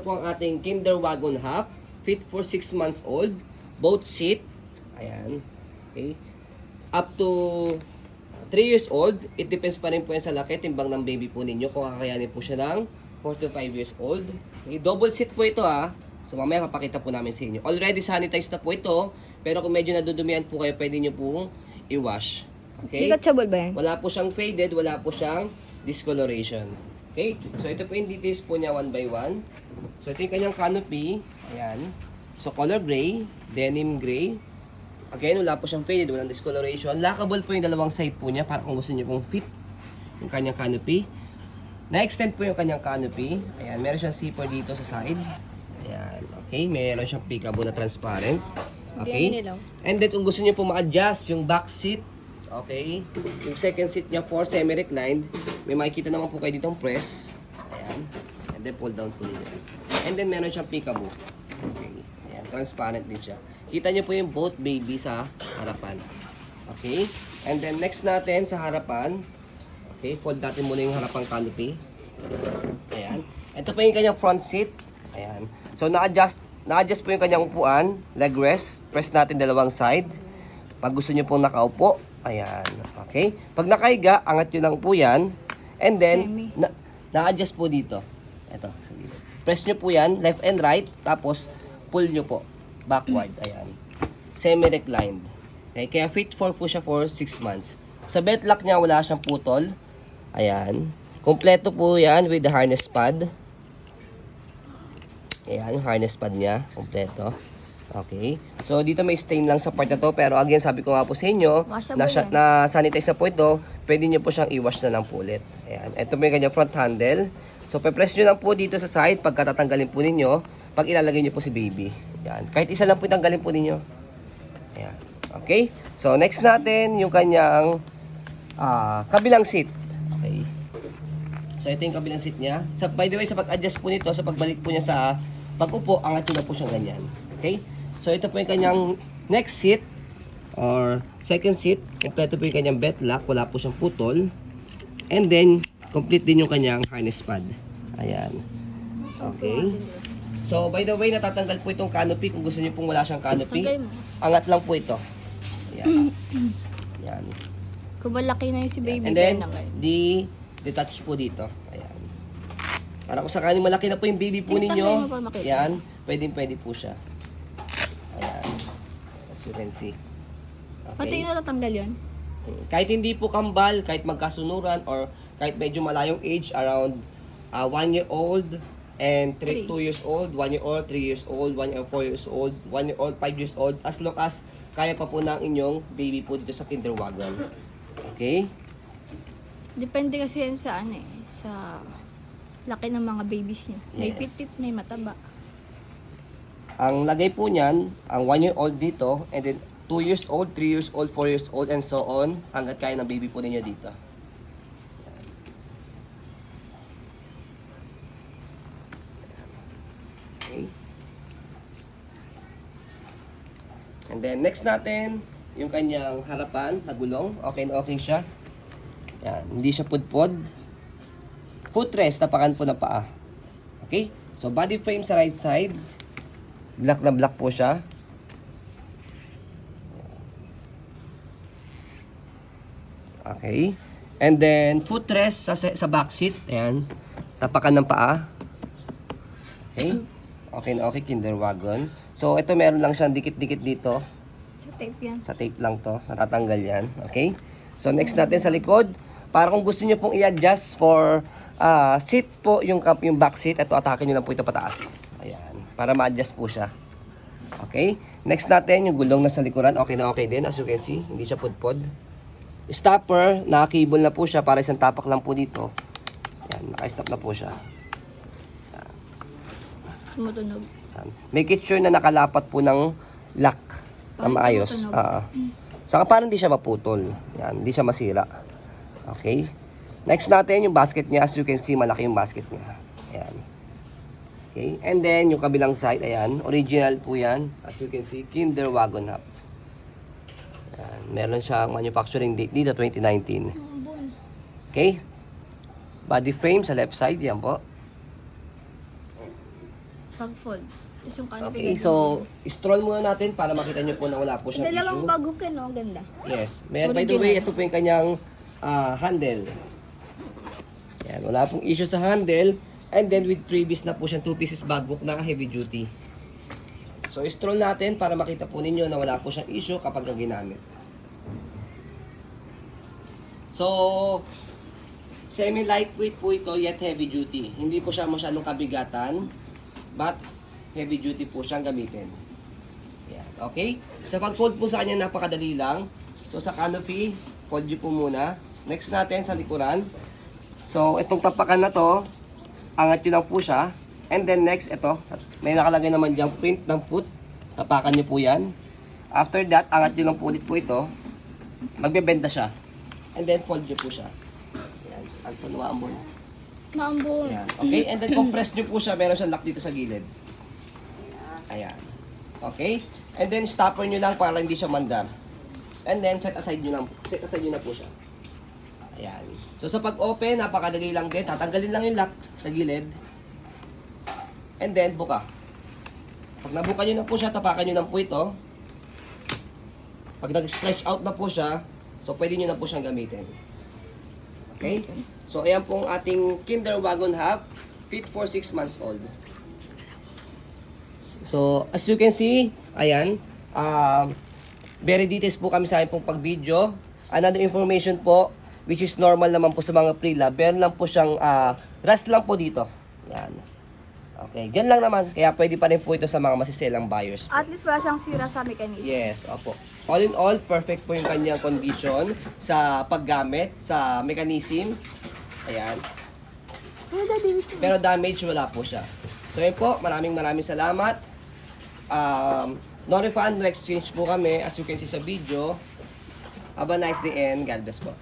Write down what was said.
Po ang ating Kinder Wagon Half, fit for 6 months old, both seat, ayan, okay, up to 3 years old. It depends pa rin po yan sa laki, timbang ng baby po ninyo, kung kakayanin po siya ng 4 to 5 years old. Okay, double seat po ito so mamaya papakita po namin sa inyo. Already sanitized na po ito, pero kung medyo nadudumihan po kayo, pwede nyo pong i-wash. Okay? Detachable ba yan? Wala po siyang faded, wala po siyang discoloration. Okay? So, ito po yung details po niya one by one. So, ito yung kanyang canopy. Ayan. So, color gray, denim gray. Again, wala po siyang faded, walang discoloration. Lockable po yung dalawang side po niya para kung gusto niyo pong fit yung kanyang canopy. Na-extend po yung kanyang canopy. Ayan, meron siyang zipper dito sa side. Ayan, okay. Meron siyang peekaboo na transparent. Okay. And then, kung gusto niyo po ma-adjust yung back seat, okay, yung second seat niya for semi-reclined, may makikita naman po kayo ditong press. Ayan. And then pull down po niyo. And then meron siyang peekaboo. Okay. Ayan, transparent din siya. Kita niyo po yung both baby sa harapan. Okay. And then next natin sa harapan, okay, fold natin muna yung harapang canopy. Ayan. Ito po yung kanyang front seat. Ayan. So na-adjust po yung kanyang upuan, leg rest. Press natin dalawang side. Pag gusto niyo pong nakaupo, ayan, okay. Pag nakahiga, angat nyo lang po yan. And then, na-adjust po dito. Ito, press nyo po yan, left and right. Tapos, pull nyo po, backward. Ayan. Semi-reclined. Okay, kaya fit for po siya for 6 months. Sa belt lock niya, wala siyang putol. Ayan. Kompleto po yan with the harness pad. Ayan, yung harness pad niya. Kompleto. Okay. So, dito may stain lang sa part na to. Pero again, sabi ko nga po sa inyo, na sanitize na po ito, pwede nyo po siyang i-wash na lang po ulit. Ayan. Ito may kanyang front handle. So, pe-press nyo lang po dito sa side pagka tatanggalin po ninyo, pag ilalagay nyo po si baby. Ayan. Kahit isa lang po itanggalin po ninyo. Ayan. Okay. So, next natin, yung kanyang kabilang seat. Okay. So, ito yung kabilang seat niya. By the way, sa pag-adjust po nito, sa pagbalik po niya sa pag-upo, angat nyo na po siyang ganyan. Okay. So, ito po yung kanyang next seat or second seat. Kompleto po yung kanyang belt lock. Wala po siyang putol. And then, complete din yung kanyang harness pad. Ayan. Okay. So, by the way, natatanggal po itong canopy. Kung gusto niyo pong wala siyang canopy, angat lang po ito. Ayan. Ayan. Kung malaki na yung si baby. And then, detach po dito. Ayan. Para kung sakaling malaki na po yung baby po ninyo, ayan, pwede po siya. Ayan. As you can see. Okay. Pati yung natanggal yun? Kahit hindi po kambal, kahit magkasunuran, or kahit medyo malayong age, around 1 year old, and 2 years old, 1 year old, 3 years old, 1 year old, 4 years old, 1 year old, 5 years old, as long as kaya pa po ng inyong baby po dito sa Kinder Wagon. Okay? Depende kasi yan sa sa laki ng mga babies niya. May pitit, may mataba. Ang lagay po niyan, ang 1 year old dito, and then 2 years old, 3 years old, 4 years old, and so on, hanggat kaya ng baby po ninyo dito. Okay. And then, next natin, yung kanyang harapan, na gulong. Okay na okay siya. Yan, hindi siya pudpod. Footrest, tapakan po ng paa. Okay? So, body frame sa right side. Black na black po siya. Okay. And then, footrest sa back seat. Ayan. Tapakan ng paa. Okay. Okay na okay, Kinder Wagon. So, ito meron lang siyang dikit-dikit dito. Sa tape yan. Sa tape lang to. Natatanggal yan. Okay. So, next natin sa likod. Para kung gusto niyo pong i-adjust for seat po, yung back seat, ito atake nyo lang po ito pataas. Ayan. Para ma-adjust po siya. Okay. Next natin, yung gulong na sa likuran. Okay na okay din. As you can see, hindi siya pudpod. Stopper, naka-cable na po siya. Para isang tapak lang po dito. Ayan. Naka-stop na po siya. Tumutunog. Make it sure na nakalapat po ng lock na maayos. Saka parang hindi siya maputol. Yan, hindi siya masira. Okay. Next natin, yung basket niya. As you can see, malaki yung basket niya. Ayan. Okay. And then, yung kabilang side, ayan. Original po yan. As you can see, Kinder Wagon Half. Ayan. Meron siyang manufacturing date dito, 2019. Okay. Body frame sa left side, yan po. pag-fold. Tapos yung canopy. Okay, so stroll muna natin para makita nyo po na wala po siyang Dalawang issue. bago ka, no? Ganda. Yes. By the way, Original. ito po yung kanyang handle. Yan, wala pong issue sa handle. And then with previous na po siyang 2 pieces bagbook na heavy duty. So stroll natin para makita po ninyo na wala po siyang issue kapag ginamit. So, semi-lightweight po ito yet heavy duty. Hindi po siya masyadong kabigatan, but heavy duty po siyang gamitin. Yan, okay? Sa pag-fold po sa kanya, napakadali lang. So, sa canopy, fold nyo po muna. Next natin sa likuran. So, itong tapakan na to, angat nyo lang po siya. And then next, ito, may nakalagay naman dyan print ng foot. Tapakan nyo po yan. After that, angat nyo lang po ulit po ito. Magbebenda siya. And then, fold nyo po siya. Yan, alto na maambon. Maambon. Yan. Okay, and then compress nyo po siya. Meron siyang lock dito sa gilid. Ayan. Okay? And then stopper nyo lang para hindi siya mandar. And then set aside nyo na po siya. Ayan. So sa pag-open, napakadali lang din. Tatanggalin lang yung lock sa gilid. And then buka. Pag nabuka nyo na po siya, tapakan nyo lang po ito. Pag nag-stretch out na po siya, so pwede nyo na po siyang gamitin. Okay? So ayan pong ating Kinder Wagon Hub, fit for 6 months old. So, as you can see, ayan, very details po kami sa akin pong pag-video. Another information po, which is normal naman po sa mga pre-lab, meron lang po siyang rust lang po dito. Yan. Okay, dyan lang naman. Kaya pwede pa rin po ito sa mga masiselang buyers po. At least wala siyang sira sa mechanism. Yes, opo. All in all, perfect po yung kanyang condition sa paggamit, sa mechanism. Ayan. Wala dito. Pero damage, wala po siya. So yun po, maraming salamat. No refund, no exchange po kami as you can see sa video. Have a nice day and God bless po.